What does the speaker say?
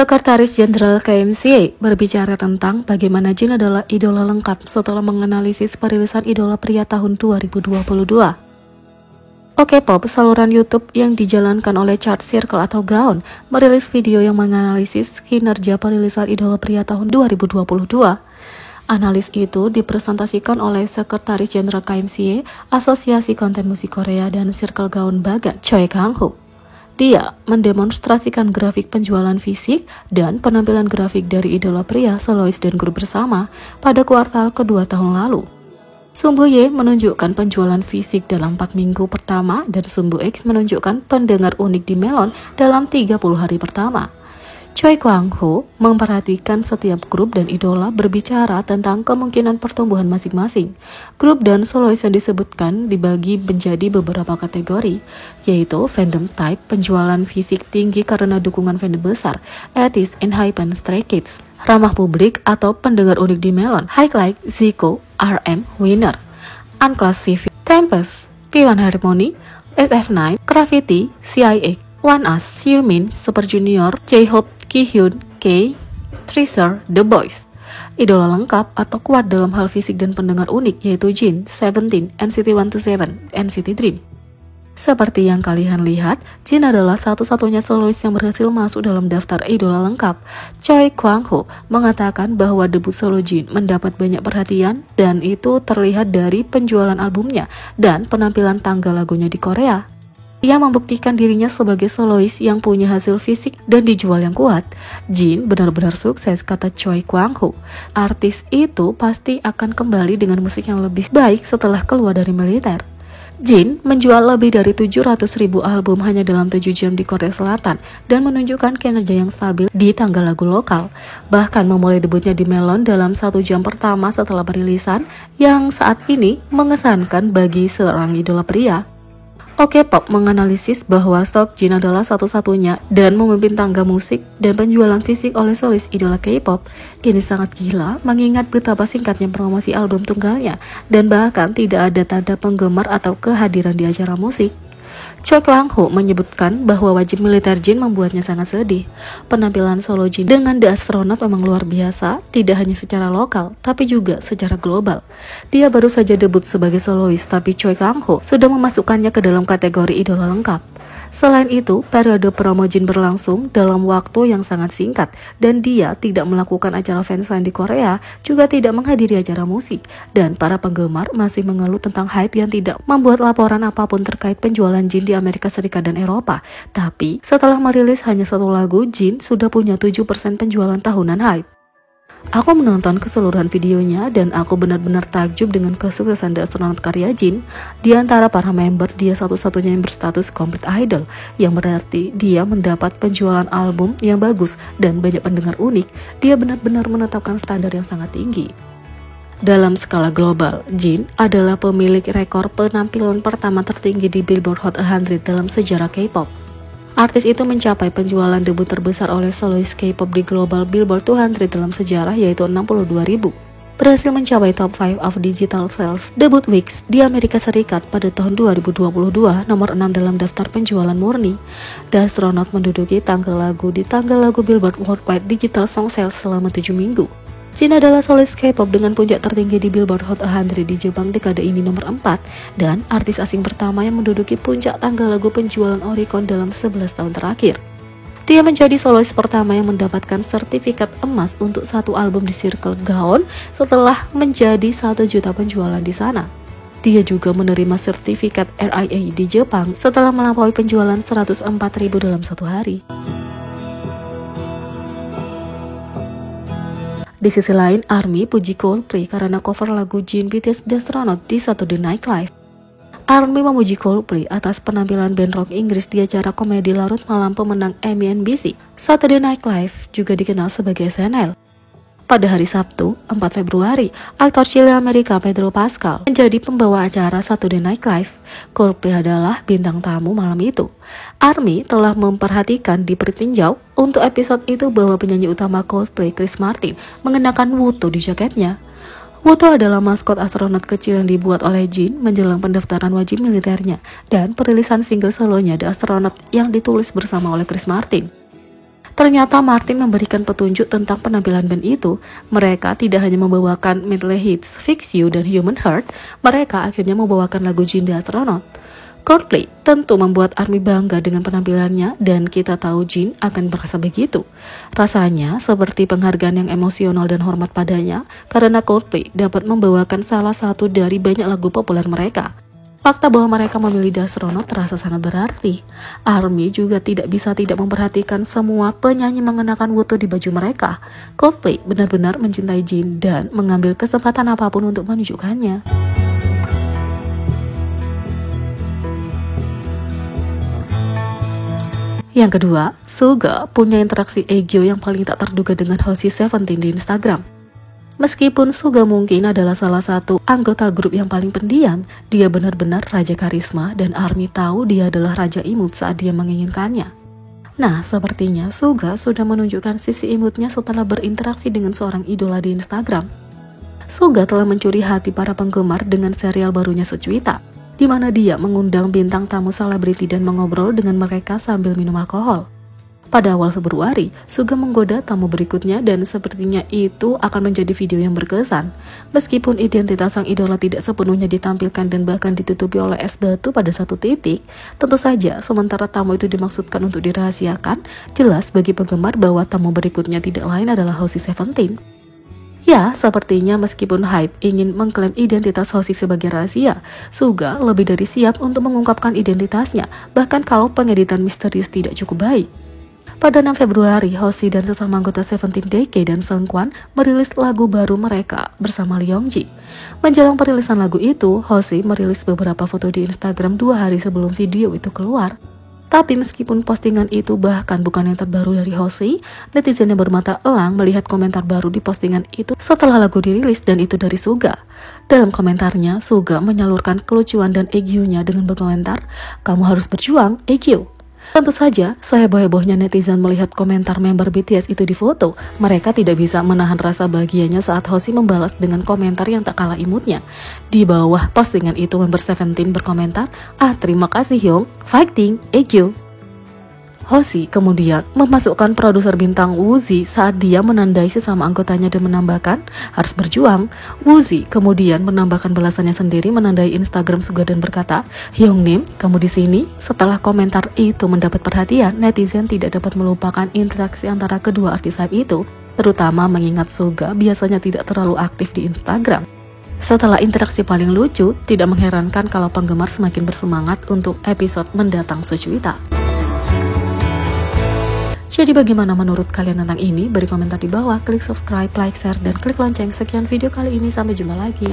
Sekretaris Jenderal KMCA berbicara tentang bagaimana Jin adalah idola lengkap setelah menganalisis perilisan idola pria tahun 2022. K-pop, saluran YouTube yang dijalankan oleh Chart Circle atau Gaon, merilis video yang menganalisis kinerja perilisan idola pria tahun 2022. Analis itu dipresentasikan oleh Sekretaris Jenderal KMCA, Asosiasi Konten Musik Korea dan Circle Gaon Bagan, Choi Kang-ho. Dia mendemonstrasikan grafik penjualan fisik dan penampilan grafik dari idola pria, solois dan grup bersama pada kuartal kedua tahun lalu. Sumbu Y menunjukkan penjualan fisik dalam 4 minggu pertama dan sumbu X menunjukkan pendengar unik di Melon dalam 30 hari pertama. Choi Kang-ho memperhatikan setiap grup dan idola berbicara tentang kemungkinan pertumbuhan masing-masing. Grup dan solois yang disebutkan dibagi menjadi beberapa kategori, yaitu fandom type, penjualan fisik tinggi karena dukungan fandom besar, etis, enhypen, stray kids, ramah publik atau pendengar unik di Melon, high like, Zico, RM, Winner, Unclassified, Tempest, P1 Harmony, SF9, Gravity, CIA, One Us, Xiumin, Super Junior, J-Hope, Kihyun, K, Treasure, The Boys. Idola lengkap atau kuat dalam hal fisik dan pendengar unik yaitu Jin, Seventeen, NCT 127, NCT Dream. Seperti yang kalian lihat, Jin adalah satu-satunya solois yang berhasil masuk dalam daftar idola lengkap. Choi Kang-ho mengatakan bahwa debut solo Jin mendapat banyak perhatian dan itu terlihat dari penjualan albumnya dan penampilan tanggal lagunya di Korea. Ia membuktikan dirinya sebagai solois yang punya hasil fisik dan dijual yang kuat. Jin benar-benar sukses, kata Choi Kang-ho. Artis itu pasti akan kembali dengan musik yang lebih baik setelah keluar dari militer. Jin menjual lebih dari 700.000 album hanya dalam 7 jam di Korea Selatan dan menunjukkan kinerja yang stabil di tanggal lagu lokal. Bahkan memulai debutnya di Melon dalam 1 jam pertama setelah perilisan yang saat ini mengesankan bagi seorang idola pria. K-pop menganalisis bahwa Sok Jin adalah satu-satunya dan memimpin tangga musik dan penjualan fisik oleh solis idola K-pop. Ini sangat gila mengingat betapa singkatnya promosi album tunggalnya dan bahkan tidak ada tanda penggemar atau kehadiran di acara musik. Choi Kang-ho menyebutkan bahwa wajib militer Jin membuatnya sangat sedih. Penampilan solo Jin dengan The Astronaut memang luar biasa, tidak hanya secara lokal, tapi juga secara global. Dia baru saja debut sebagai solois, tapi Choi Kang-ho sudah memasukkannya ke dalam kategori idola lengkap. Selain itu, periode promo Jin berlangsung dalam waktu yang sangat singkat dan dia tidak melakukan acara fansign di Korea, juga tidak menghadiri acara musik, dan para penggemar masih mengeluh tentang hype yang tidak membuat laporan apapun terkait penjualan Jin di Amerika Serikat dan Eropa. Tapi, setelah merilis hanya 1 lagu, Jin sudah punya 7% penjualan tahunan hype. Aku menonton keseluruhan videonya dan aku benar-benar takjub dengan kesuksesan The Astronaut karya Jin. Di antara para member, dia satu-satunya yang berstatus complete idol, yang berarti dia mendapat penjualan album yang bagus dan banyak pendengar unik. Dia benar-benar menetapkan standar yang sangat tinggi. Dalam skala global, Jin adalah pemilik rekor penampilan pertama tertinggi di Billboard Hot 100 dalam sejarah K-pop. Artis itu mencapai penjualan debut terbesar oleh solois K-pop di Global Billboard 200 dalam sejarah yaitu 62.000. Berhasil mencapai top 5 of digital sales debut weeks di Amerika Serikat pada tahun 2022, nomor 6 dalam daftar penjualan murni. The Astronaut menduduki tanggal lagu di tanggal lagu Billboard Worldwide Digital Song Sales selama 7 minggu. Jin adalah solis K-pop dengan puncak tertinggi di Billboard Hot 100 di Jepang dekade ini nomor 4 dan artis asing pertama yang menduduki puncak tanggal lagu penjualan Oricon dalam 11 tahun terakhir. Dia menjadi solois pertama yang mendapatkan sertifikat emas untuk 1 album di Circle Gaon setelah menjadi 1 juta penjualan di sana. Dia juga menerima sertifikat RIA di Jepang setelah melampaui penjualan 104.000 dalam 1 hari. Di sisi lain, ARMY puji Coldplay karena cover lagu Jin BTS The Astronaut di Saturday Night Live. ARMY memuji Coldplay atas penampilan band rock Inggris di acara komedi larut malam pemenang Emmy NBC. Saturday Night Live juga dikenal sebagai SNL. Pada hari Sabtu, 4 Februari, aktor Chile Amerika Pedro Pascal menjadi pembawa acara Saturday Night Live. Coldplay adalah bintang tamu malam itu. ARMY telah memperhatikan di pertinjau untuk episode itu bahwa penyanyi utama Coldplay, Chris Martin, mengenakan wuto di jaketnya. Wuto adalah maskot astronot kecil yang dibuat oleh Jin menjelang pendaftaran wajib militernya dan perilisan single solonya The Astronaut yang ditulis bersama oleh Chris Martin. Ternyata Martin memberikan petunjuk tentang penampilan band itu. Mereka tidak hanya membawakan medley hits Fix You dan Human Heart, mereka akhirnya membawakan lagu Jin the Astronaut. Coldplay tentu membuat ARMY bangga dengan penampilannya, dan kita tahu Jin akan merasa begitu. Rasanya seperti penghargaan yang emosional dan hormat padanya, karena Coldplay dapat membawakan salah satu dari banyak lagu populer mereka. Fakta bahwa mereka memilih The Astronaut terasa sangat berarti. ARMY juga tidak bisa tidak memperhatikan semua penyanyi mengenakan wutu di baju mereka. Coldplay benar-benar mencintai Jin dan mengambil kesempatan apapun untuk menunjukkannya. Yang kedua, Suga punya interaksi Aegyo yang paling tak terduga dengan Hoshi 17 di Instagram. Meskipun Suga mungkin adalah salah satu anggota grup yang paling pendiam, dia benar-benar raja karisma dan ARMY tahu dia adalah raja imut saat dia menginginkannya. Nah, sepertinya Suga sudah menunjukkan sisi imutnya setelah berinteraksi dengan seorang idola di Instagram. Suga telah mencuri hati para penggemar dengan serial barunya Suchwita, di mana dia mengundang bintang tamu selebriti dan mengobrol dengan mereka sambil minum alkohol. Pada awal Februari, Suga menggoda tamu berikutnya dan sepertinya itu akan menjadi video yang berkesan. Meskipun identitas sang idola tidak sepenuhnya ditampilkan dan bahkan ditutupi oleh es batu pada satu titik, tentu saja sementara tamu itu dimaksudkan untuk dirahasiakan, jelas bagi penggemar bahwa tamu berikutnya tidak lain adalah Hoshi 17. Ya, sepertinya meskipun hype ingin mengklaim identitas Hoshi sebagai rahasia, Suga lebih dari siap untuk mengungkapkan identitasnya, bahkan kalau pengeditan misterius tidak cukup baik. Pada 6 Februari, Hoshi dan sesama anggota 17 DK dan Seungkwan merilis lagu baru mereka bersama Leongji. Menjelang perilisan lagu itu, Hoshi merilis beberapa foto di Instagram 2 hari sebelum video itu keluar. Tapi meskipun postingan itu bahkan bukan yang terbaru dari Hoshi, netizen yang bermata elang melihat komentar baru di postingan itu setelah lagu dirilis dan itu dari Suga. Dalam komentarnya, Suga menyalurkan kelucuan dan Aegyo-nya dengan berkomentar, "Kamu harus berjuang, Aegyo." Tentu saja, seheboh-hebohnya netizen melihat komentar member BTS itu di foto, mereka tidak bisa menahan rasa bahagianya saat Hoshi membalas dengan komentar yang tak kalah imutnya. Di bawah postingan itu, member 17 berkomentar, "Terima kasih Hyung, fighting, Aegyo." Hoshi kemudian memasukkan produser bintang Woozi saat dia menandai sesama anggotanya dan menambahkan, "Harus berjuang." Woozi kemudian menambahkan balasannya sendiri menandai Instagram Suga dan berkata, "Hyungnim, kamu di sini." Setelah komentar itu mendapat perhatian, netizen tidak dapat melupakan interaksi antara kedua artis hype itu, terutama mengingat Suga biasanya tidak terlalu aktif di Instagram. Setelah interaksi paling lucu, tidak mengherankan kalau penggemar semakin bersemangat untuk episode mendatang Suchwita. Jadi bagaimana menurut kalian tentang ini? Beri komentar di bawah, klik subscribe, like, share, dan klik lonceng. Sekian video kali ini, sampai jumpa lagi.